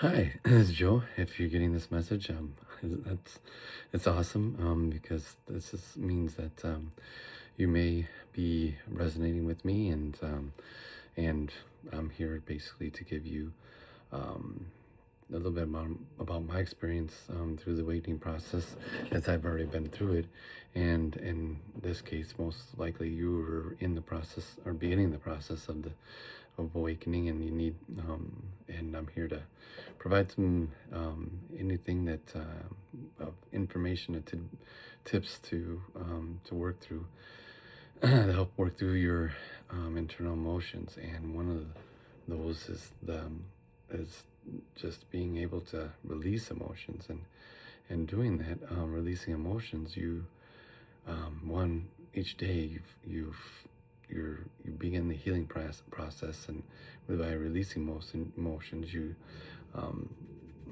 Hi, this is Joe. If you're getting this message, that's it's awesome. Because means that you may be resonating with me, and I'm here basically to give you um, a little bit about my experience through the awakening process, as I've already been through it, and in this case, most likely you were in the process or beginning the process of awakening, and you need and I'm here to provide some anything that of information and tips to work through to help work through your internal emotions. And one of those is just being able to release emotions, and doing that, releasing emotions, you one each day you begin the healing process, and by releasing most emotions, um,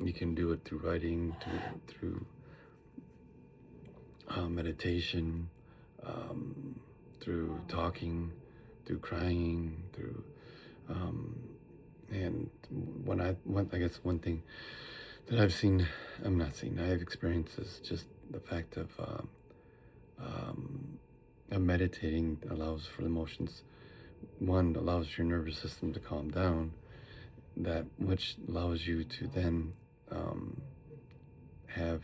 you can do it through writing, through meditation, um, through talking, through crying, through um, and I guess one thing that I've experienced is just the fact um, of meditating allows for the emotions. One allows your nervous system to calm down, that which allows you to then um, have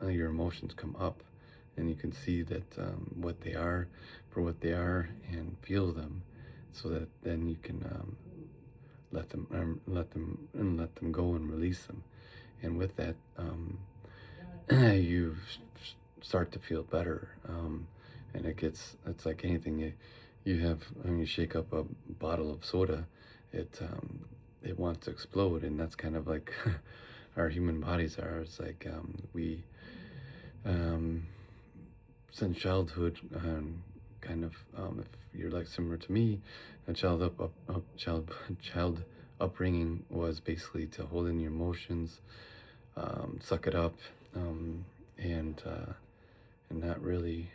your emotions come up, and you can see that what they are for what they are, and feel them, so that then you can let them go and release them. And with that, you start to feel better. And it's like anything you have when you shake up a bottle of soda, it wants to explode. And that's kind of like our human bodies are. It's like we um, since childhood, kind of, if you're like similar to me, a child upbringing was basically to hold in your emotions, suck it up, um, and uh, and not really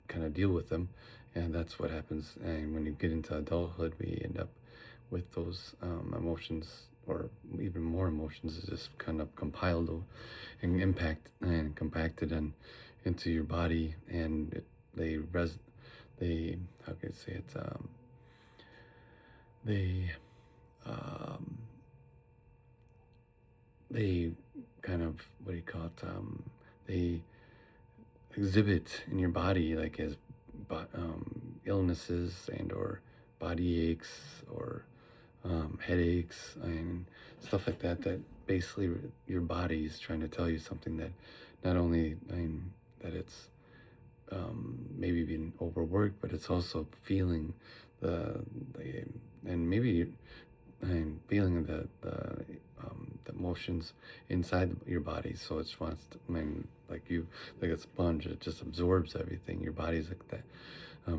kind of deal with them. And that's what happens. And when you get into adulthood, we end up with those emotions, or even more emotions, is just kind of compiled and compacted and into your body. And they, how can I say it, they um, they kind of, what do you call it, they exhibit in your body, like as illnesses and or body aches, or headaches and stuff like that. That basically your body is trying to tell you something, that not only, that it's maybe being overworked, but it's also feeling the the and maybe feeling the emotions inside your body. So it wants to, like you, like a sponge, it just absorbs everything. Your body's like that,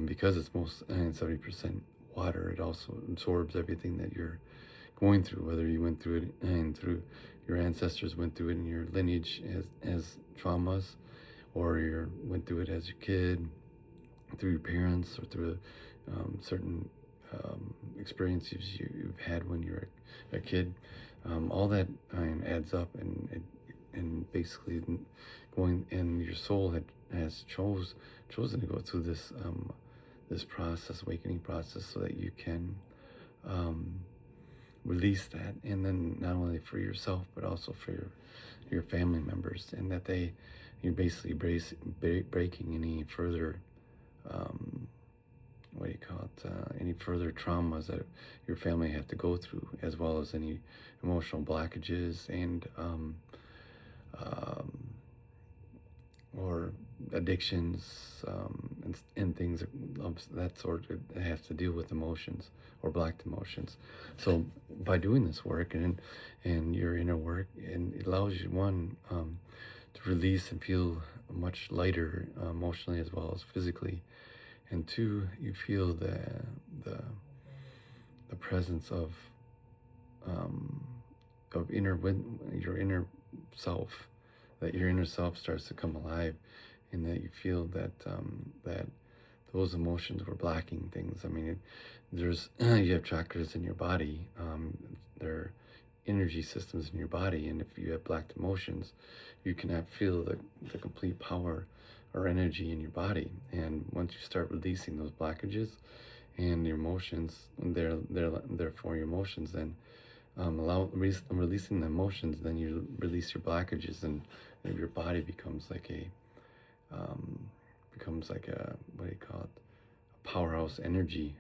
because it's most 70% water. It also absorbs everything that you're going through, whether you went through it and through your ancestors went through it in your lineage as traumas, or you went through it as your kid, through your parents, or through certain experiences you've had when you're a kid. All that adds up, and basically going, and your soul has chosen to go through this process, awakening process, so that you can um, release that, and then not only for yourself but also for your family members, and that you're basically breaking any further um, what do you call it, any further traumas that your family had to go through, as well as any emotional blockages, and um, or addictions, and things of that sort that have to deal with emotions or blocked emotions. So by doing this work, and your inner work, and it allows you, one, to release and feel much lighter, emotionally as well as physically, and two, you feel the the presence um, of your inner self, that your inner self starts to come alive, and that you feel that those emotions were blocking things. I mean, there's you have chakras in your body. They're energy systems in your body. And if you have blocked emotions, you cannot feel the complete power or energy in your body. And once you start releasing those blockages and your emotions, therefore your emotions, then releasing the emotions, then you release your blockages, and your body um, becomes like a, what do you call it, powerhouse energy,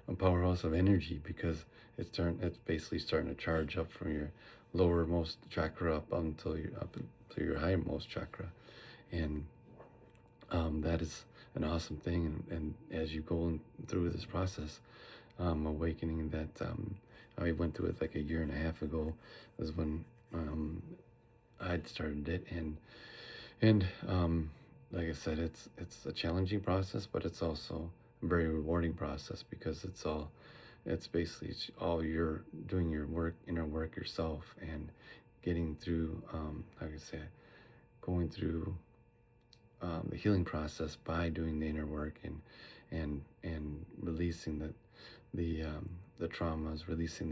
a powerhouse of energy, because it's basically starting to charge up from your lowermost chakra up until your highermost chakra. And that is an awesome thing. And as you go through this process, awakening that I went through it like a year and a half ago, was when I'd started it. And like I said, it's a challenging process, but it's also a very rewarding process, because it's basically all you're doing your work, inner work yourself, and getting through, like I said, going through the healing process by doing the inner work, and releasing the traumas, releasing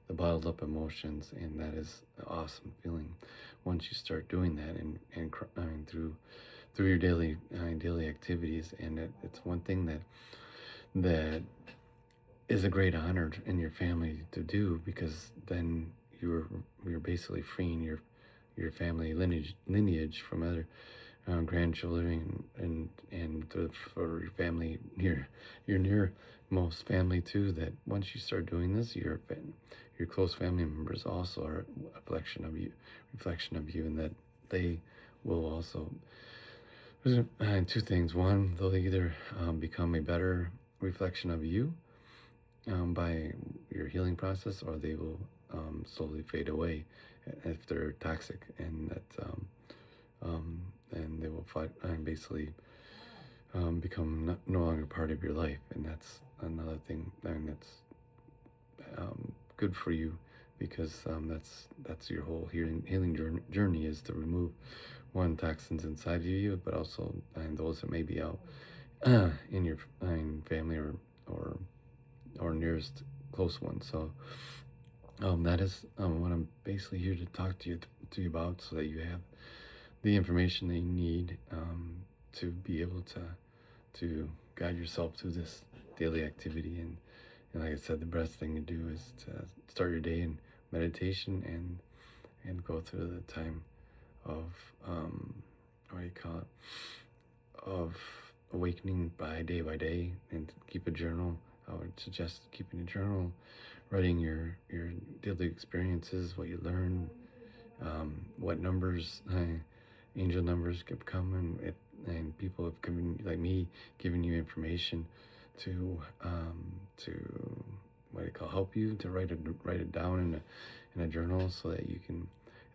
the bottled up emotions. And that is an awesome feeling once you start doing that, I mean, through your daily activities. And it's one thing that is a great honor in your family to do, because then you're basically freeing your family lineage from other grandchildren, for your family, your nearmost family too. That once you start doing this, your close family members also are a reflection of you, and that they will also. There's two things. One, they'll either become a better reflection of you by your healing process, or they will slowly fade away if they're toxic, and they will fight and basically become no longer part of your life. And that's another thing. I mean, that's good for you, because that's your whole healing journey, is to remove one, toxins inside of you, but also those that may be out in your family, or or nearest close ones. So that is what I'm basically here to talk to you about, so that you have the information that you need to be able to guide yourself through this daily activity. And like I said, the best thing to do is to start your day in meditation, and go through the time of what do you call it, of awakening by day, and keep a journal. I would suggest keeping a journal, writing your daily experiences, what you learn, what numbers, angel numbers keep coming, and people have given, like me, giving you information to what do you call, help you to write it down in a journal, so that you can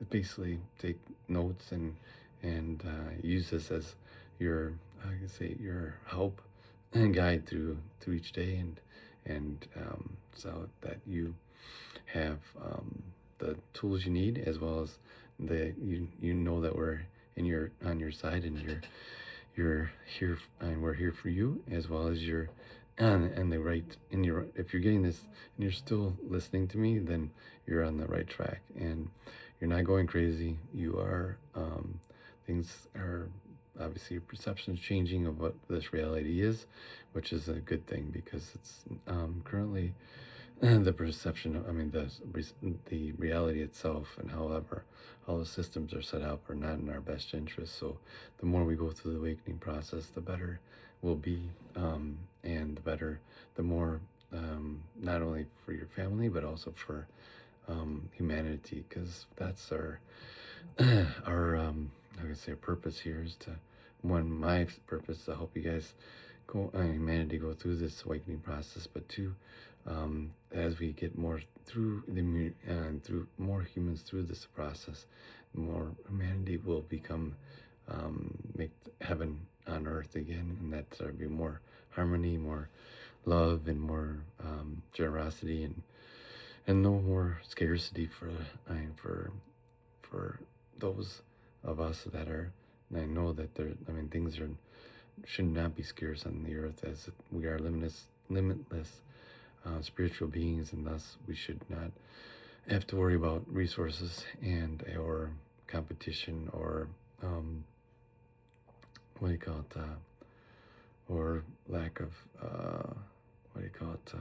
basically take notes, and use this as your, I can say, your help and guide through each day, and so that you have the tools you need, as well as you know that we're on your side, and you're here, and we're here for you, as well as you're and the right in your if you're getting this and you're still listening to me, then you're on the right track, and you're not going crazy. You are things are obviously, your perception is changing of what this reality is, which is a good thing, because it's currently the perception of, I mean, the reality itself, and however all the systems are set up, are not in our best interest. So the more we go through the awakening process, the better we'll be, and the more, not only for your family, but also for humanity, because that's our like I say, purpose here is to, one, my purpose to help you guys humanity go through this awakening process, but two, as we get more through through more humans through this process, more humanity will become, make heaven on earth again, and that there'll be more harmony, more love, and more generosity, and no more scarcity for those of us that are. And I know that things should not be scarce on the earth, as we are limitless spiritual beings, and thus we should not have to worry about resources and or competition or what do you call it? Or lack of what do you call it?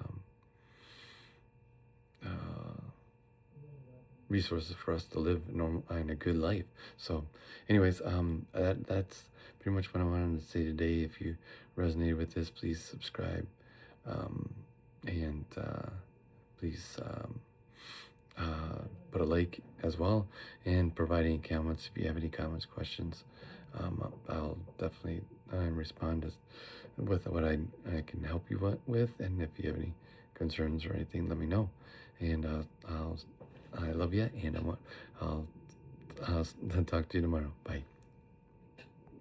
Uh, Resources for us to live normal and a good life. So, anyways, that's pretty much what I wanted to say today. If you resonated with this, please subscribe, um, and please put a like as well, and provide any comments if you have any comments, questions. I'll definitely respond with what I can help you with, and if you have any concerns or anything, let me know. And I love you, and I'll talk to you tomorrow. Bye.